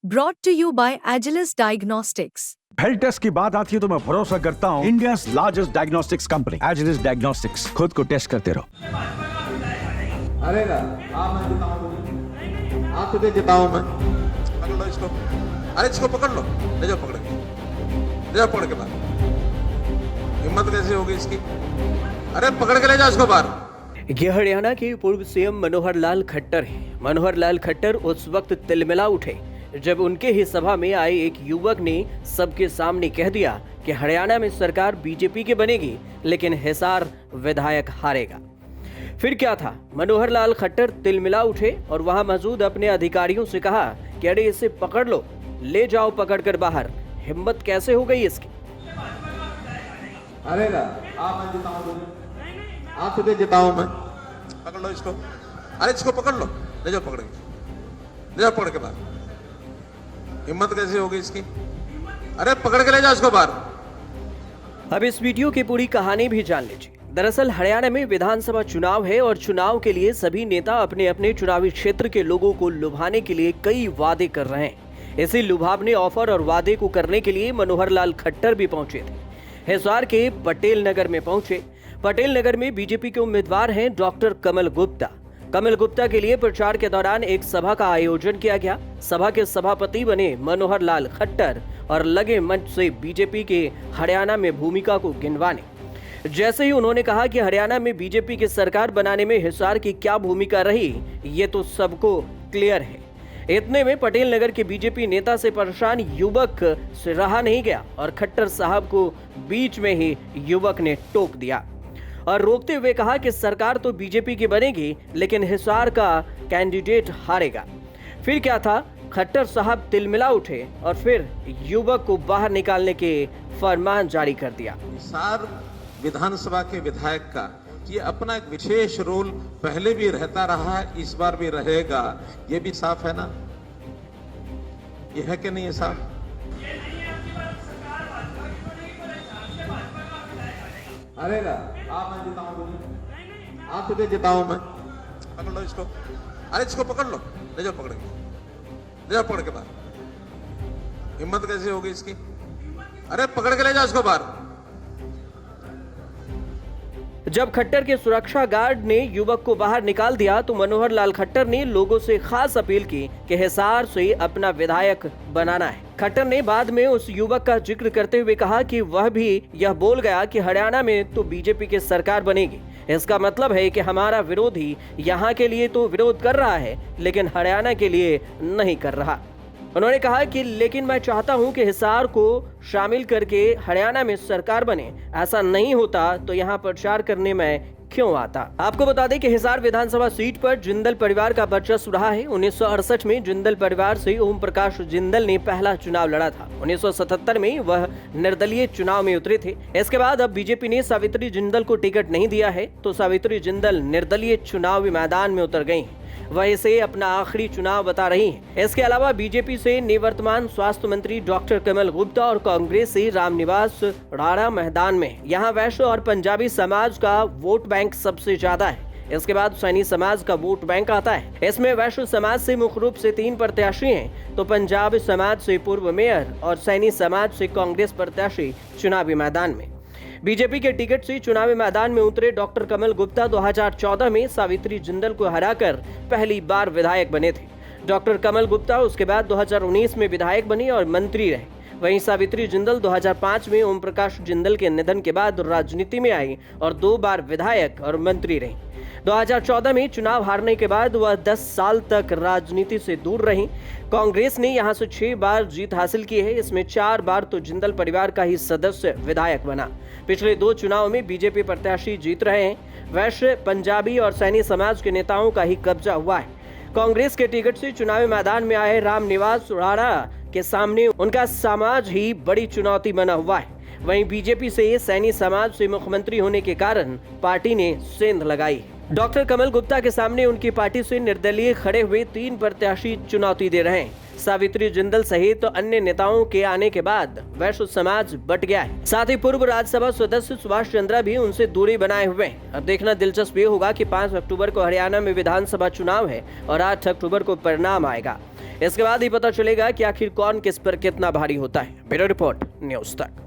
Brought to you by Agilus Diagnostics. Health test की बात आती है तो मैं भरोसा करता हूँ India largest diagnostics company Agilus diagnostics. खुद को टेस्ट करते रहो। अरे ना मैं जिताऊं तुझे, तुझे जिताऊं मैं। पकड़ लो इसको, अरे इसको पकड़ लो, ले जाओ पकड़ के, ले जाओ पकड़ के बाहर। हिम्मत कैसे होगी इसकी? अरे पकड़ के ले जाओ इसको बाहर। यह हरियाणा के पूर्व सीएम मनोहर लाल खट्टर हैं। मनोहर लाल खट्टर उस वक्त तिलमिला उठे जब उनके ही सभा में आए एक युवक ने सबके सामने कह दिया कि हरियाणा में सरकार बीजेपी की बनेगी लेकिन हिसार विधायक हारेगा। फिर क्या था, मनोहर लाल खट्टर तिलमिला उठे और वहां मौजूद अपने अधिकारियों से कहा कि अरे इसे पकड़ लो, ले जाओ पकड़कर बाहर। हिम्मत कैसे हो गई इसकी? अरे ना मैं जिताऊं तुझे, तुझे जिताऊं मैं। पकड़ लो इसको, अरे इसको पकड़ लो, ले जाओ पकड़ के, ले जाओ पकड़ के बाहर। हिम्मत कैसे होगी इसकी? अरे पकड़ के ले जाओ इसको बाहर। अब इस वीडियो की पूरी कहानी भी जान लीजिए। दरअसल हरियाणा में विधानसभा चुनाव है और चुनाव के लिए सभी नेता अपने अपने चुनावी क्षेत्र के लोगों को लुभाने के लिए कई वादे कर रहे हैं। इसी लुभावने ऑफर और वादे को करने के लिए मनोहर लाल खट्टर भी पहुंचे थे। हिसार के पटेल नगर में पहुंचे। पटेल नगर में बीजेपी के उम्मीदवार हैं डॉक्टर कमल गुप्ता। कमल गुप्ता के लिए प्रचार के दौरान एक सभा का आयोजन किया गया। सभा के सभापति बने मनोहर लाल खट्टर और लगे मंच से बीजेपी के हरियाणा में भूमिका को गिनवाने। जैसे ही उन्होंने कहा कि हरियाणा में बीजेपी की सरकार बनाने में हिसार की क्या भूमिका रही, ये तो सबको क्लियर है। इतने में पटेल नगर के बीजेपी नेता से परेशान युवक से रहा नहीं गया और खट्टर साहब को बीच में ही युवक ने टोक दिया और रोकते हुए कहा कि सरकार तो बीजेपी की बनेगी लेकिन हिसार का कैंडिडेट हारेगा। फिर क्या था, खट्टर साहब तिलमिला उठे और फिर युवक को बाहर निकालने के फरमान जारी कर दिया। हिसार विधानसभा के विधायक का ये अपना एक विशेष रोल पहले भी रहता रहा है, इस बार भी रहेगा। ये भी साफ है ना? ये है कि नहीं है साफ? अरे ना मैं जिताऊं तुझे, तुझे जिताऊं मैं। पकड़ लो इसको, अरे इसको पकड़ लो, ले जाओ पकड़ के, ले जाओ पकड़ के बाहर। हिम्मत कैसे होगी इसकी? अरे पकड़ के ले जाओ इसको बाहर। जब खट्टर के सुरक्षा गार्ड ने युवक को बाहर निकाल दिया तो मनोहर लाल खट्टर ने लोगों से खास अपील की कि हिसार से अपना विधायक बनाना है। खट्टर ने बाद में उस युवक का जिक्र करते हुए कहा कि वह भी यह बोल गया कि हरियाणा में तो बीजेपी की सरकार बनेगी। इसका मतलब है कि हमारा विरोधी यहाँ के लिए तो विरोध कर रहा है लेकिन हरियाणा के लिए नहीं कर रहा। उन्होंने कहा कि लेकिन मैं चाहता हूं कि हिसार को शामिल करके हरियाणा में सरकार बने। ऐसा नहीं होता तो यहां प्रचार करने में क्यों आता। आपको बता दें कि हिसार विधानसभा सीट पर जिंदल परिवार का वर्चस्व रहा है। 1968 में जिंदल परिवार से ओम प्रकाश जिंदल ने पहला चुनाव लड़ा था। 1977 में वह निर्दलीय चुनाव में उतरे थे। इसके बाद अब बीजेपी ने सावित्री जिंदल को टिकट नहीं दिया है तो सावित्री जिंदल निर्दलीय चुनावी मैदान में उतर गई हैं। वह इसे अपना आखिरी चुनाव बता रही हैं। इसके अलावा बीजेपी से निवर्तमान स्वास्थ्य मंत्री डॉक्टर कमल गुप्ता और कांग्रेस से रामनिवास राणा मैदान में। यहाँ वैश्य और पंजाबी समाज का वोट बैंक सबसे ज्यादा है। इसके बाद सैनी समाज का वोट बैंक आता है। इसमें वैश्य समाज से मुख्य रूप से 3 प्रत्याशी हैं तो पंजाबी समाज से पूर्व मेयर और सैनी समाज से कांग्रेस प्रत्याशी चुनावी मैदान में। बीजेपी के टिकट से चुनावी मैदान में उतरे डॉक्टर कमल गुप्ता 2014 में सावित्री जिंदल को हराकर पहली बार विधायक बने थे। डॉक्टर कमल गुप्ता उसके बाद 2019 में विधायक बनी और मंत्री रहे। वहीं सावित्री जिंदल 2005 में ओम प्रकाश जिंदल के निधन के बाद राजनीति में आई और 2 बार विधायक और मंत्री रही। 2014 में चुनाव हारने के बाद वह 10 साल तक राजनीति से दूर रही। कांग्रेस ने यहां से 6 बार जीत हासिल की है। इसमें 4 बार तो जिंदल परिवार का ही सदस्य विधायक बना। पिछले 2 चुनाव में बीजेपी प्रत्याशी जीत रहे हैं। वैश्य, पंजाबी और सैनी समाज के नेताओं का ही कब्जा हुआ है। कांग्रेस के टिकट से चुनावी मैदान में आए रामनिवास राणा के सामने उनका समाज ही बड़ी चुनौती बना हुआ है। वहीं बीजेपी से सैनी समाज से मुख्यमंत्री होने के कारण पार्टी ने सेंध लगाई। डॉक्टर कमल गुप्ता के सामने उनकी पार्टी से निर्दलीय खड़े हुए 3 प्रत्याशी चुनौती दे रहे हैं। सावित्री जिंदल सहित तो अन्य नेताओं के आने के बाद वैश्य समाज बट गया है। साथ ही पूर्व राज्यसभा सदस्य सुभाष चंद्रा भी उनसे दूरी बनाए हुए हैं। अब देखना दिलचस्प ये होगा कि 5 अक्टूबर को हरियाणा में विधानसभा चुनाव है और 8 अक्टूबर को परिणाम आएगा। इसके बाद ही पता चलेगा कि आखिर कौन किस पर कितना भारी होता है। ब्यूरो रिपोर्ट, न्यूज़ तक।